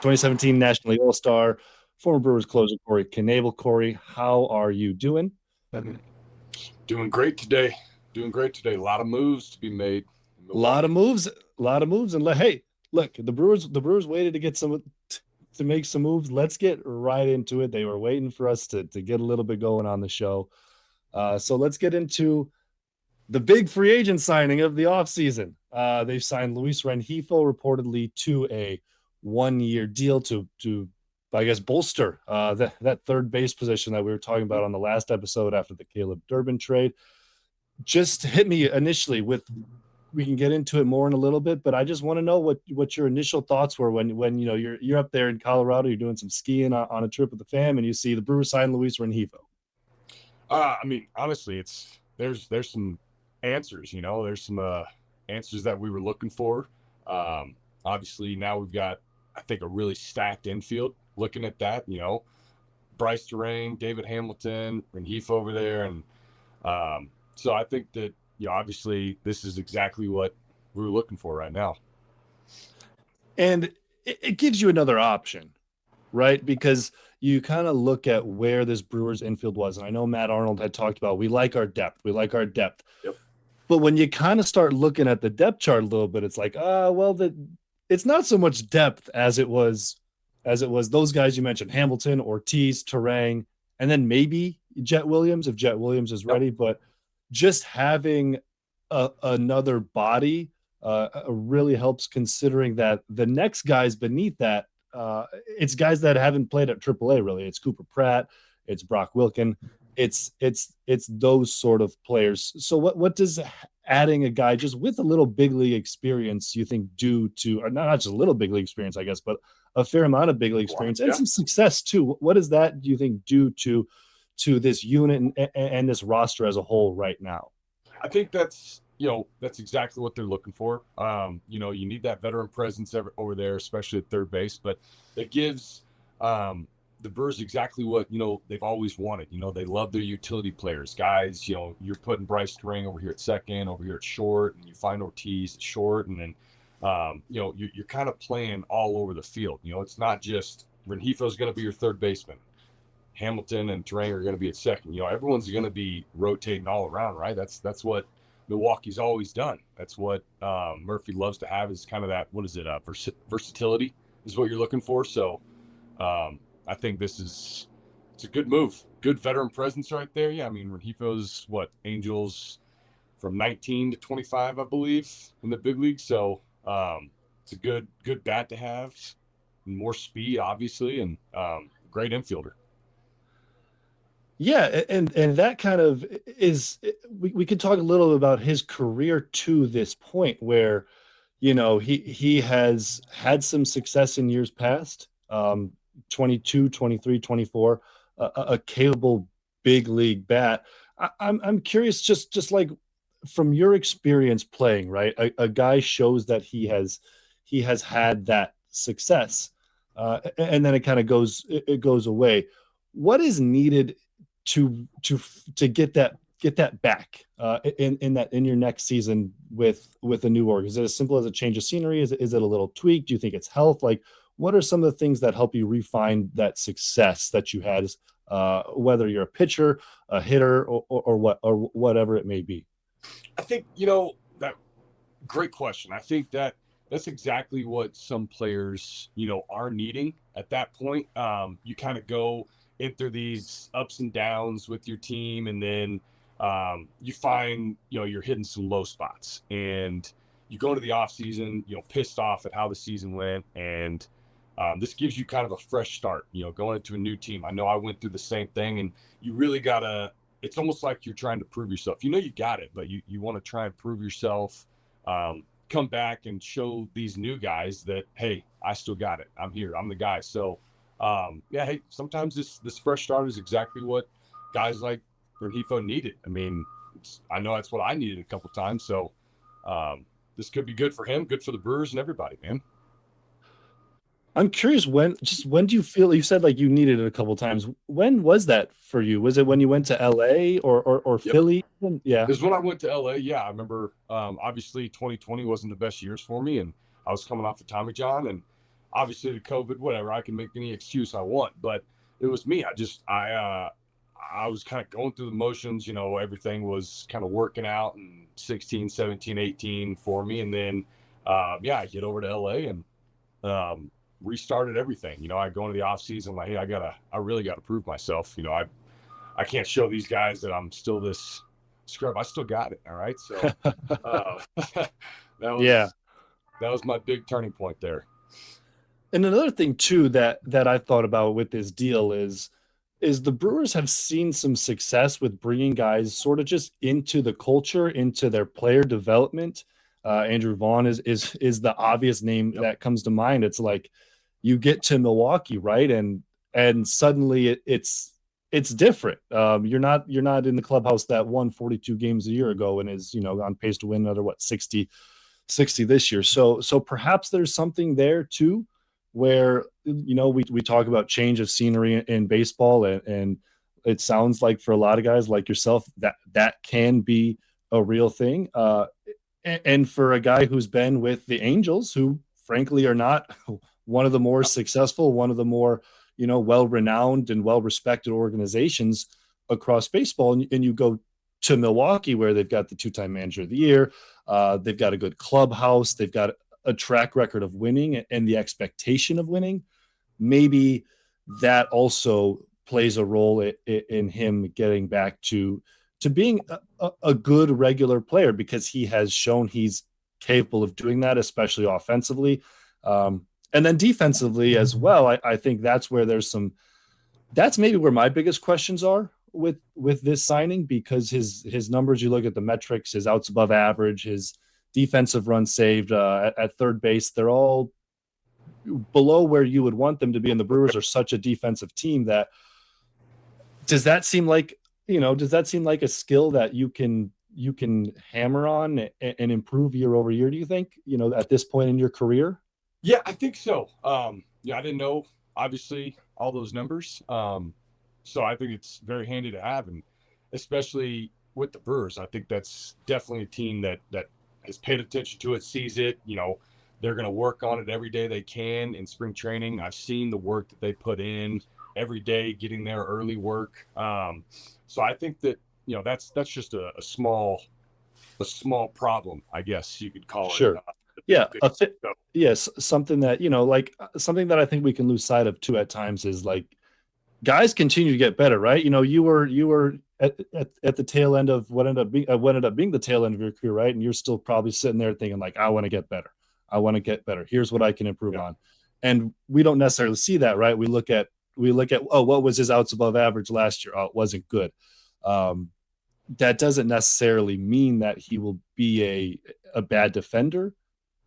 2017 National League All-Star, former Brewers closer Corey Knebel. Corey, how are you doing? Doing great today. A lot of moves to be made. A lot of moves. And hey, look, the Brewers waited to make some moves. Let's get right into it. They were waiting for us to get a little bit going on the show. So let's get into the big free agent signing of the offseason. They've signed Luis Rengifo reportedly to a 1-year deal to I guess bolster that third base position that we were talking about on the last episode after the Caleb Durbin trade. Just hit me initially with, we can get into it more in a little bit, but I just want to know what your initial thoughts were when you know you're up there in Colorado, you're doing some skiing on a trip with the fam, and you see the Brewers sign Luis Rengifo. I mean, honestly, there's some answers. There's some answers that we were looking for. Obviously, now we've got, I think, a really stacked infield. Looking at that, Bryce Terang, David Hamilton, Rengifo over there, and so I think that obviously this is exactly what we're looking for right now. And it gives you another option, right? Because you kind of look at where this Brewers infield was. And I know Matt Arnold had talked about, we like our depth. Yep. But when you kind of start looking at the depth chart a little bit, it's like, it's not so much depth as it was those guys you mentioned, Hamilton, Ortiz, Terang, and then maybe Jet Williams, if Jet Williams is ready. Yep. But just having another body really helps, considering that the next guys beneath that, it's guys that haven't played at AAA really. It's Cooper Pratt, it's Brock Wilken, it's those sort of players. So what does adding a guy just with a little big league experience you think do to, or not just a little big league experience, I guess, but a fair amount of big league experience and some success too? What does that, do you think, do to this unit and this roster as a whole right now? I think that's exactly what they're looking for. You need that veteran presence over there, especially at third base, but it gives the Brewers exactly what, they've always wanted. They love their utility players, guys. You're putting Bryce Terang over here at second, over here at short, and you find Ortiz at short, and then you're kind of playing all over the field. It's not just Rengifo's going to be your third baseman, Hamilton and Terang are going to be at second. Everyone's going to be rotating all around, right? That's what Milwaukee's always done. That's what Murphy loves to have, is kind of that, versatility is what you're looking for. So I think it's a good move. Good veteran presence right there. Yeah, I mean, Rengifo's Angels from 19 to 25, I believe, in the big league. So it's a good bat to have. More speed, obviously, and great infielder. Yeah, and that kind of is, we could talk a little about his career to this point where, he has had some success in years past, 22, 23, 24, a capable big league bat. I'm curious, just like from your experience playing, right? A guy shows that he has had that success, and then it kind of goes away. What is needed to get that back in your next season with a new org? Is it as simple as a change of scenery? Is it a little tweak? Do you think it's health? Like, what are some of the things that help you refine that success that you had, whether you're a pitcher, a hitter, or whatever it may be? I think that great question. I think that's exactly what some players are needing at that point. You kind of go into these ups and downs with your team, and then you find you're hitting some low spots, and you go into the off season pissed off at how the season went, and this gives you kind of a fresh start, going into a new team. I know I went through the same thing, and you really gotta, it's almost like you're trying to prove yourself. You got it, but you want to try and prove yourself, come back and show these new guys that, hey, I still got it, I'm here, I'm the guy. So hey, sometimes this fresh start is exactly what guys like Rengifo needed. I mean, I know that's what I needed a couple times. So this could be good for him, good for the Brewers and everybody, man. I'm curious, when do you feel, you said like you needed it a couple times. When was that for you? Was it when you went to LA or Yep. Philly? Yeah. It was when I went to LA. Yeah, I remember obviously 2020 wasn't the best years for me, and I was coming off of Tommy John, and obviously the COVID, whatever, I can make any excuse I want, but it was me. I was kind of going through the motions, everything was kind of working out in 16, 17, 18 for me. And then, I get over to LA and, restarted everything. I go into the off season, like, hey, I really gotta prove myself. I can't show these guys that I'm still this scrub. I still got it. All right. So, that was, Yeah. that was my big turning point there. And another thing too that I thought about with this deal is the Brewers have seen some success with bringing guys sort of just into the culture, into their player development. Andrew Vaughn is the obvious name that comes to mind. It's like you get to Milwaukee, right, and suddenly it's different. You're not in the clubhouse that won 42 games a year ago and is on pace to win another 60 this year. So perhaps there's something there too, where we talk about change of scenery in baseball, and it sounds like for a lot of guys like yourself that can be a real thing. And for a guy who's been with the Angels, who frankly are not one of the more successful, one of the more well-renowned and well-respected organizations across baseball, and you go to Milwaukee where they've got the two-time manager of the year, they've got a good clubhouse, they've got a track record of winning and the expectation of winning. Maybe that also plays a role in him getting back to being a good regular player, because he has shown he's capable of doing that, especially offensively. And then defensively as well, I think that's where that's maybe where my biggest questions are with this signing, because his numbers, you look at the metrics, his outs above average, his defensive runs saved at third base, they're all below where you would want them to be. And the Brewers are such a defensive team that does that seem like a skill that you can hammer on and improve year over year, do you think, at this point in your career? Yeah, I think so. I didn't know, obviously, all those numbers. So I think it's very handy to have, and especially with the Brewers, I think that's definitely a team that has paid attention to it, sees it. They're going to work on it every day they can in spring training. I've seen the work that they put in every day, getting their early work. So I think that that's just a small problem, I guess you could call it. Sure. Yes, something that something that I think we can lose sight of too at times is like guys continue to get better, right? You were at the tail end of what ended up being the tail end of your career, right? And you're still probably sitting there thinking like, I want to get better. Here's what I can improve on. And we don't necessarily see that, right? We look at, oh, what was his outs above average last year? Oh, it wasn't good. That doesn't necessarily mean that he will be a bad defender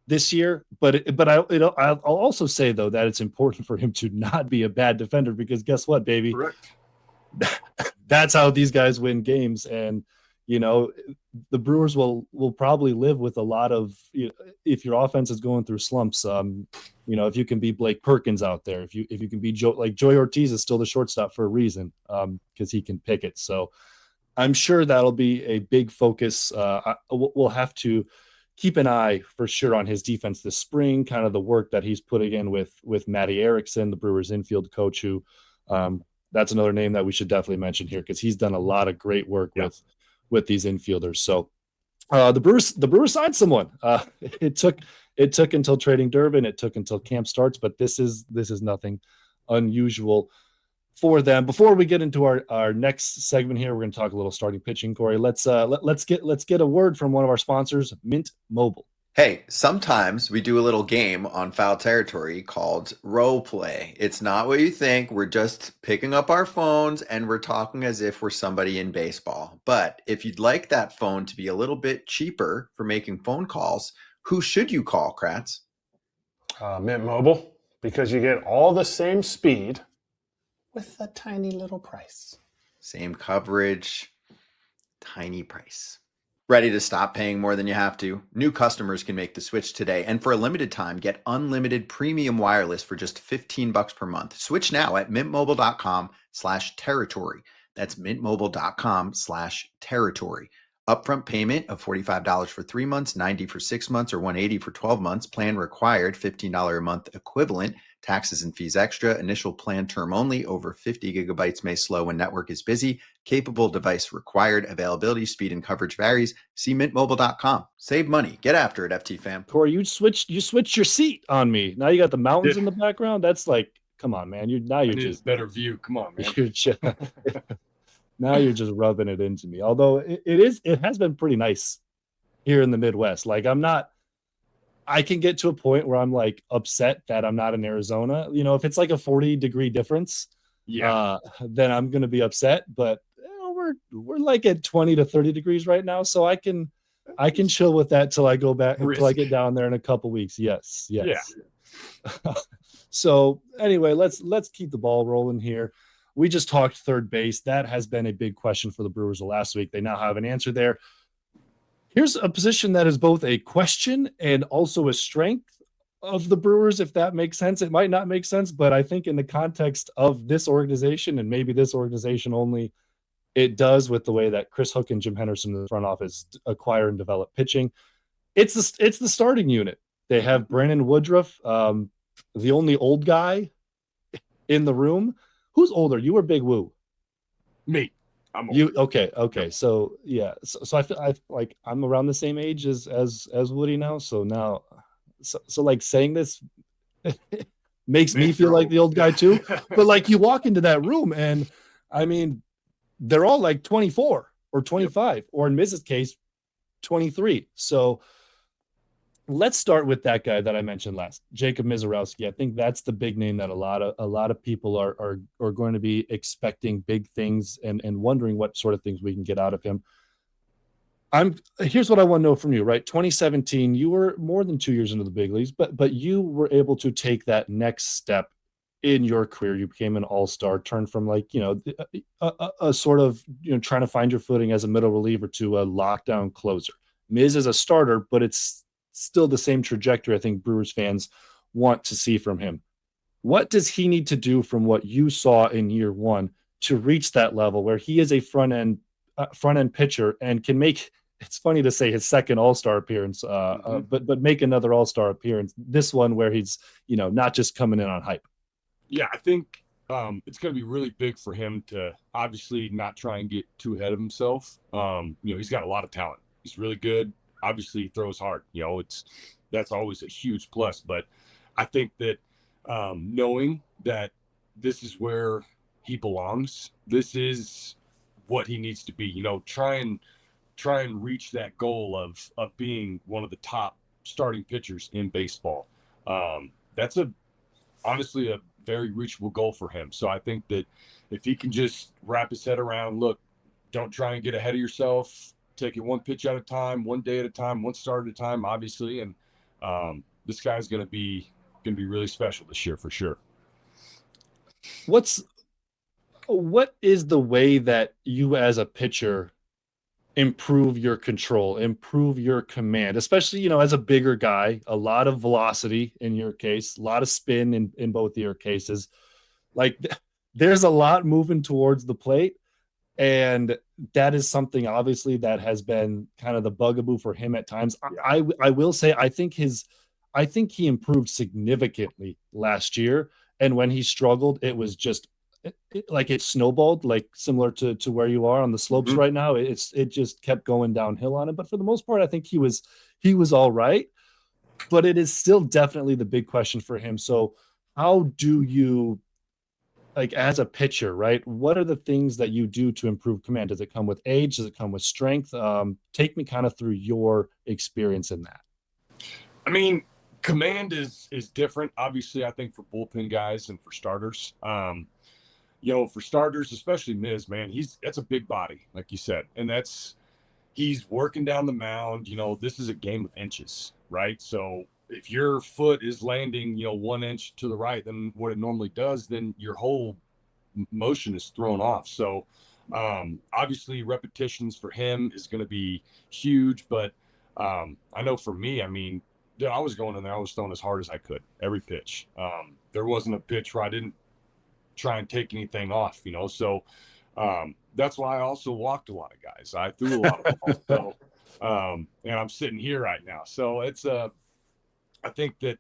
this year, but I'll also say though that it's important for him to not be a bad defender, because guess what, baby? Correct. That's how these guys win games. And the Brewers will probably live with a lot of, if your offense is going through slumps, if you can be Blake Perkins out there, if you can be Joey Ortiz is still the shortstop for a reason, because he can pick it. So I'm sure that'll be a big focus. We'll have to keep an eye for sure on his defense this spring, kind of the work that he's putting in with Matty Erickson, the Brewers infield coach, who that's another name that we should definitely mention here, because he's done a lot of great work with these infielders. So the Brewers signed someone. It took until trading Durbin, it took until camp starts, but this is nothing unusual for them. Before we get into our next segment here, we're going to talk a little starting pitching. Corey, let's get a word from one of our sponsors, Mint Mobile. Hey, sometimes we do a little game on Foul Territory called Role Play. It's not what you think. We're just picking up our phones and we're talking as if we're somebody in baseball. But if you'd like that phone to be a little bit cheaper for making phone calls, who should you call, Kratz? Mint Mobile, because you get all the same speed with a tiny little price. Same coverage, tiny price. Ready to stop paying more than you have to? New customers can make the switch today, and for a limited time, get unlimited premium wireless for just $15 per month. Switch now at mintmobile.com/territory. That's mintmobile.com/territory. Upfront payment of $45 for 3 months, $90 for 6 months, or $180 for 12 months. Plan required, $15 a month equivalent. Taxes and fees extra. Initial plan term only. Over 50 gigabytes may slow when network is busy. Capable device required. Availability, speed, and coverage varies. See mintmobile.com. Save money. Get after it, FT fam. Corey, you switched your seat on me. Now you got the mountains in the background. That's like, come on, man. You're just better view. Come on, man. You're just, now you're just rubbing it into me. Although it has been pretty nice here in the Midwest. Like I can get to a point where I'm like upset that I'm not in Arizona. You know, if it's like a 40-degree difference, then I'm going to be upset. But we're like at 20 to 30 degrees right now. So I can chill with that till I go back, until I get down there in a couple weeks. Yes. Yeah. So anyway, let's keep the ball rolling here. We just talked third base. That has been a big question for the Brewers last week. They now have an answer there. Here's a position that is both a question and also a strength of the Brewers, if that makes sense. It might not make sense, but I think in the context of this organization, and maybe this organization only, it does, with the way that Chris Hook and Jim Henderson in the front office acquire and develop pitching. It's the starting unit. They have Brandon Woodruff, the only old guy in the room. Who's older? You or Big Woo? Me. I'm older. You okay. So yeah. So I feel like I'm around the same age as Woody now. So now, so like saying this makes me feel like the old guy too. But like you walk into that room and I mean, they're all like 24 or 25, or in Mrs. case, 23. So let's start with that guy that I mentioned last, Jacob Misiorowski. I think that's the big name that a lot of people are going to be expecting big things and wondering what sort of things we can get out of him. Here's what I want to know from you, right? 2017, you were more than 2 years into the big leagues, but you were able to take that next step in your career. You became an all-star, turned from like, a sort of, trying to find your footing as a middle reliever to a lockdown closer. Miz is a starter, but it's still the same trajectory I think Brewers fans want to see from him. What does he need to do from what you saw in year one to reach that level where he is a front end pitcher and can make, it's funny to say, his second all-star appearance, but make another all-star appearance, this one where he's, not just coming in on hype? Yeah, I think it's going to be really big for him to obviously not try and get too ahead of himself. He's got a lot of talent. He's really good. Obviously, he throws hard. That's always a huge plus. But I think that knowing that this is where he belongs, this is what he needs to be. Try and reach that goal of being one of the top starting pitchers in baseball. That's honestly a very reachable goal for him. So I think that if he can just wrap his head around, look, don't try and get ahead of yourself. Take it one pitch at a time, one day at a time, one start at a time, obviously. And this guy's going to be really special this year for sure. What is the way that you as a pitcher improve your control, improve your command, especially, as a bigger guy, a lot of velocity in your case, a lot of spin in both of your cases. Like there's a lot moving towards the plate. And that is something obviously that has been kind of the bugaboo for him at times. I will say, I think he improved significantly last year. And when he struggled, it was just like it snowballed, like similar to where you are on the slopes right now. It just kept going downhill on him. But for the most part, I think he was all right. But it is still definitely the big question for him. So how do you, like as a pitcher, right? What are the things that you do to improve command? Does it come with age? Does it come with strength? Take me kind of through your experience in that. I mean, command is different, obviously, I think, for bullpen guys and for starters. For starters, especially Miz, man, that's a big body, like you said. And he's working down the mound. This is a game of inches, right? So if your foot is landing, 1 inch to the right than what it normally does, then your whole motion is thrown off. So obviously repetitions for him is going to be huge. But I know for me, I mean, I was going in there, I was throwing as hard as I could every pitch. There wasn't a pitch where I didn't try and take anything off, So that's why I also walked a lot of guys. I threw a lot of balls. So, and I'm sitting here right now. So it's I think that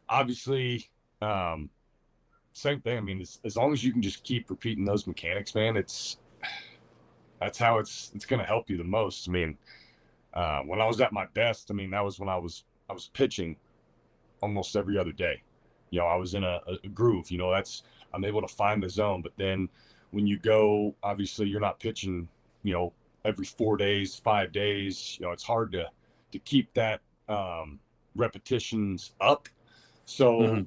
obviously, same thing. I mean, as long as you can just keep repeating those mechanics, man, that's how it's going to help you the most. I mean, when I was at my best, I mean, that was when I was pitching almost every other day. I was in a groove. I'm able to find the zone. But then when you go, obviously, you're not pitching, every 4 days, 5 days. It's hard to keep that repetitions up. So,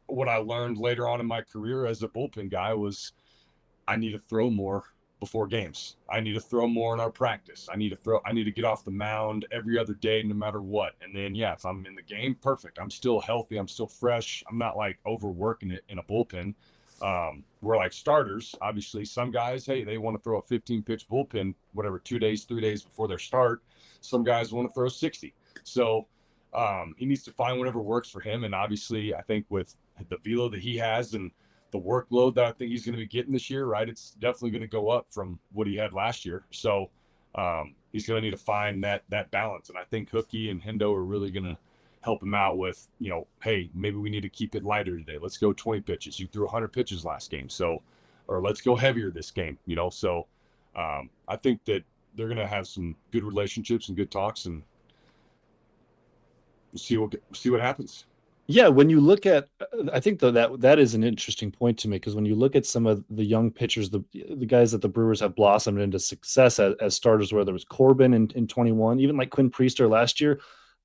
what I learned later on in my career as a bullpen guy was I need to throw more before games. I need to throw more in our practice. I need to get off the mound every other day, no matter what. And then, if I'm in the game, perfect. I'm still healthy. I'm still fresh. I'm not like overworking it in a bullpen. We're like starters. Obviously, some guys, hey, they want to throw a 15-pitch bullpen, whatever, 2 days, 3 days before their start. Some guys want to throw 60. So he needs to find whatever works for him. And obviously, I think with the velo that he has and the workload that I think he's going to be getting this year, right, it's definitely going to go up from what he had last year. So he's going to need to find that balance. And I think Hookie and Hendo are really going to help him out with, hey, maybe we need to keep it lighter today. Let's go 20 pitches. You threw 100 pitches last game. So, or let's go heavier this game, So I think that they're going to have some good relationships and good talks, and we'll see what happens. Yeah, when you look at, I think though that is an interesting point to make, because when you look at some of the young pitchers, the guys that the Brewers have blossomed into success as starters, whether it was Corbin in 21, even like Quinn Priester last year,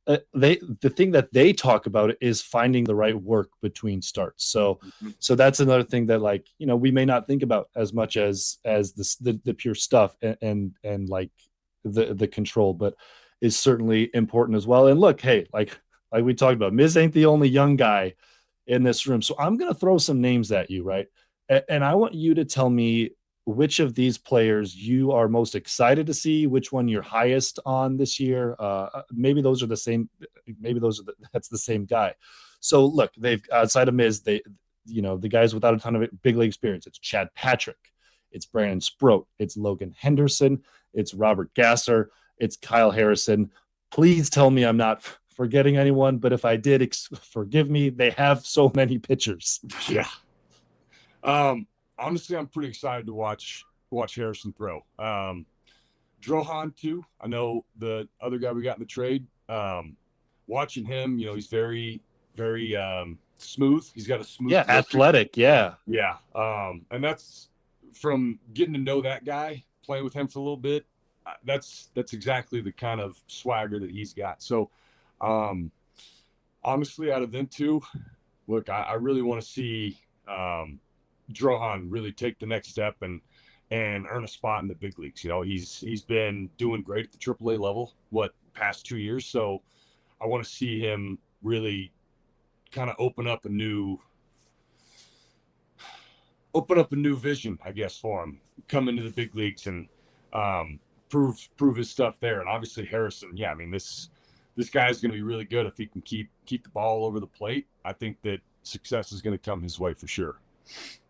the thing that they talk about is finding the right work between starts. So that's another thing that, like, we may not think about as much as the pure stuff and like the control, but is certainly important as well. And look, hey, like we talked about, Miz ain't the only young guy in this room. So I'm going to throw some names at you, right? And I want you to tell me which of these players you are most excited to see, which one you're highest on this year. Maybe those are the same. Maybe that's the same guy. So look, they've, outside of Miz, the guys without a ton of big league experience. It's Chad Patrick, it's Brandon Sproat, it's Logan Henderson, it's Robert Gasser, it's Kyle Harrison. Please tell me I'm not forgetting anyone, but if I did, forgive me. They have so many pitchers. Yeah. Honestly, I'm pretty excited to watch Harrison throw. Drohan too. I know the other guy we got in the trade. Watching him, he's very, very smooth. He's got a smooth, athletic. Yeah. And that's from getting to know that guy, playing with him for a little bit. That's exactly the kind of swagger that he's got. So, honestly, out of them two, look, I really want to see Drohan really take the next step and earn a spot in the big leagues. He's been doing great at the AAA level, past 2 years. So I want to see him really kind of open up a new vision, I guess, for him, come into the big leagues and prove his stuff there. And obviously Harrison, yeah, I mean, this guy is going to be really good if he can keep the ball over the plate. I think that success is going to come his way for sure.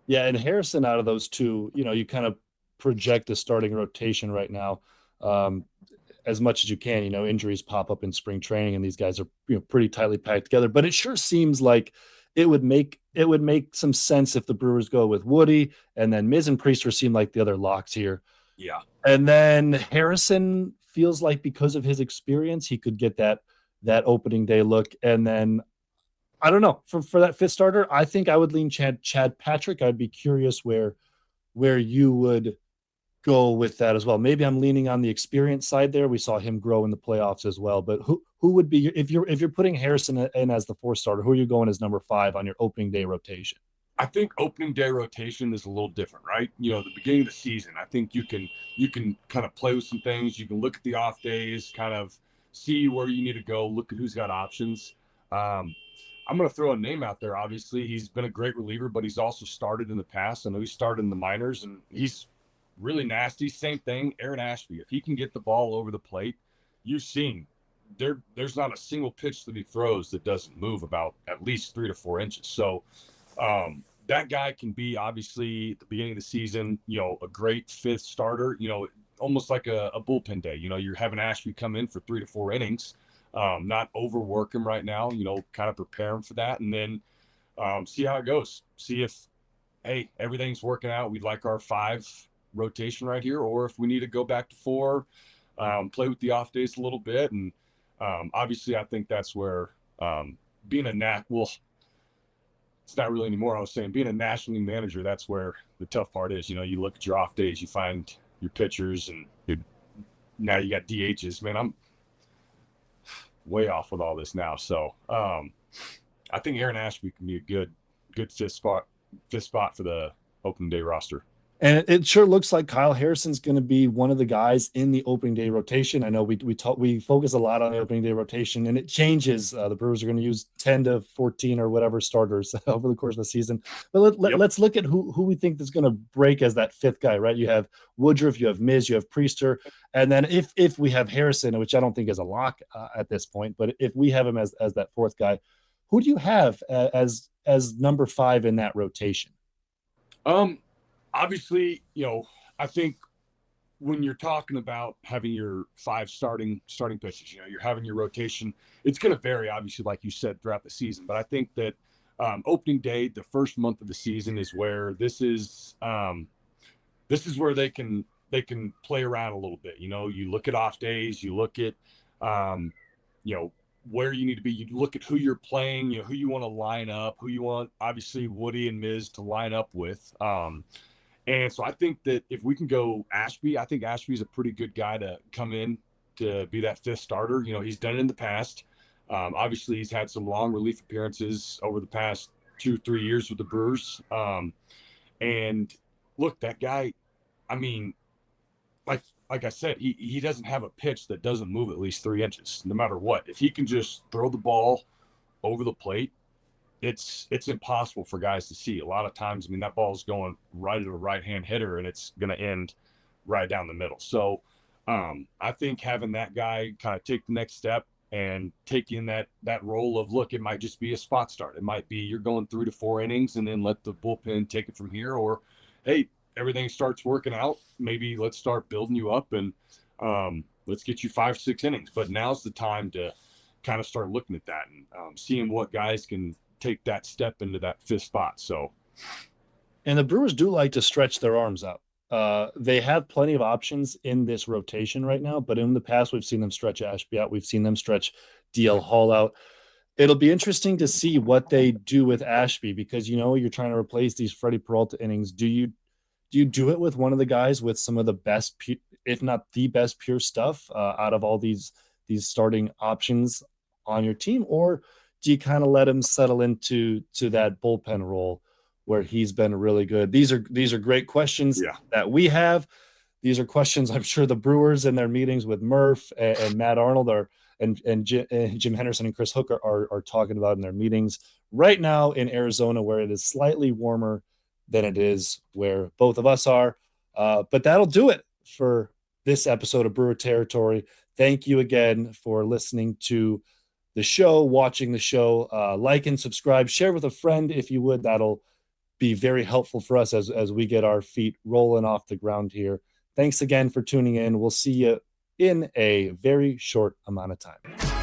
Yeah, and Harrison, out of those two, you kind of project the starting rotation right now as much as you can. Injuries pop up in spring training, and these guys are pretty tightly packed together. But it sure seems like it would make some sense if the Brewers go with Woody, and then Miz and Priester seem like the other locks here. Yeah, and then Harrison feels like, because of his experience, he could get that opening day look. And then I don't know, for that fifth starter, I think I would lean Chad Patrick. I'd be curious where you would go with that as well. Maybe I'm leaning on the experience side there. We saw him grow in the playoffs as well. But who would be, if you're putting Harrison in as the fourth starter, who are you going as number 5 on your opening day rotation? I think opening day rotation is a little different, right? The beginning of the season, I think you can kind of play with some things. You can look at the off days, kind of see where you need to go, look at who's got options. I'm going to throw a name out there. Obviously, he's been a great reliever, but he's also started in the past. I know he started in the minors, and he's really nasty. Same thing, Aaron Ashby. If he can get the ball over the plate, you've seen there's not a single pitch that he throws that doesn't move about at least 3 to 4 inches. So that guy can be obviously at the beginning of the season, a great fifth starter, almost like a bullpen day. You're having Ashby come in for 3 to 4 innings, not overwork him right now, kind of prepare him for that. And then see how it goes. See if, hey, everything's working out. We'd like our 5 rotation right here, or if we need to go back to 4, play with the off days a little bit. And obviously I think that's where being it's not really anymore. I was saying being a National League manager, that's where the tough part is. You look at your off days, you find your pitchers, and now you got DHs. Man, I'm way off with all this now. So I think Aaron Ashby can be a good fifth spot for the opening day roster. And it sure looks like Kyle Harrison's going to be one of the guys in the opening day rotation. I know we focus a lot on the opening day rotation, and it changes. The Brewers are going to use 10 to 14 or whatever starters over the course of the season. But let's look at who we think is going to break as that 5th guy, right? You have Woodruff, you have Miz, you have Priester, and then if we have Harrison, which I don't think is a lock at this point, but if we have him as that 4th guy, who do you have as number 5 in that rotation? Obviously, I think when you're talking about having your 5 starting pitchers, you're having your rotation. It's going to vary, obviously, like you said, throughout the season. But I think that opening day, the first month of the season, is where this is where they can play around a little bit. You look at off days, you look at where you need to be. You look at who you're playing, who you want to line up, who you want, obviously, Woody and Miz to line up with. And so I think that if we can go Ashby, I think Ashby's a pretty good guy to come in to be that 5th starter. He's done it in the past. Obviously, he's had some long relief appearances over the past 2-3 years with the Brewers. And look, that guy, I mean, like I said, he doesn't have a pitch that doesn't move at least 3 inches, no matter what. If he can just throw the ball over the plate, it's impossible for guys to see. A lot of times, that ball is going right at a right-hand hitter, and it's going to end right down the middle. So I think having that guy kind of take the next step and take in that role of, look, it might just be a spot start. It might be you're going 3 to 4 innings and then let the bullpen take it from here. Or, hey, everything starts working out. Maybe let's start building you up and let's get you 5-6 innings. But now's the time to kind of start looking at that and seeing what guys can take that step into that 5th spot. So, and the Brewers do like to stretch their arms out. They have plenty of options in this rotation right now, but in the past we've seen them stretch Ashby out. We've seen them stretch DL Hall out. It'll be interesting to see what they do with Ashby, because you're trying to replace these Freddie Peralta innings. Do you do it with one of the guys with some of the best, if not the best, pure stuff out of all these starting options on your team, or do you kind of let him settle into that bullpen role where he's been really good? These are great questions that we have. These are questions I'm sure the Brewers in their meetings with Murph and Matt Arnold and Jim Henderson and Chris Hook are talking about in their meetings right now in Arizona, where it is slightly warmer than it is where both of us are. But that'll do it for this episode of Brewer Territory. Thank you again for listening to the show, watching the show. Like and subscribe, share with a friend if you would. That'll be very helpful for us as we get our feet rolling off the ground here. Thanks again for tuning in. We'll see you in a very short amount of time.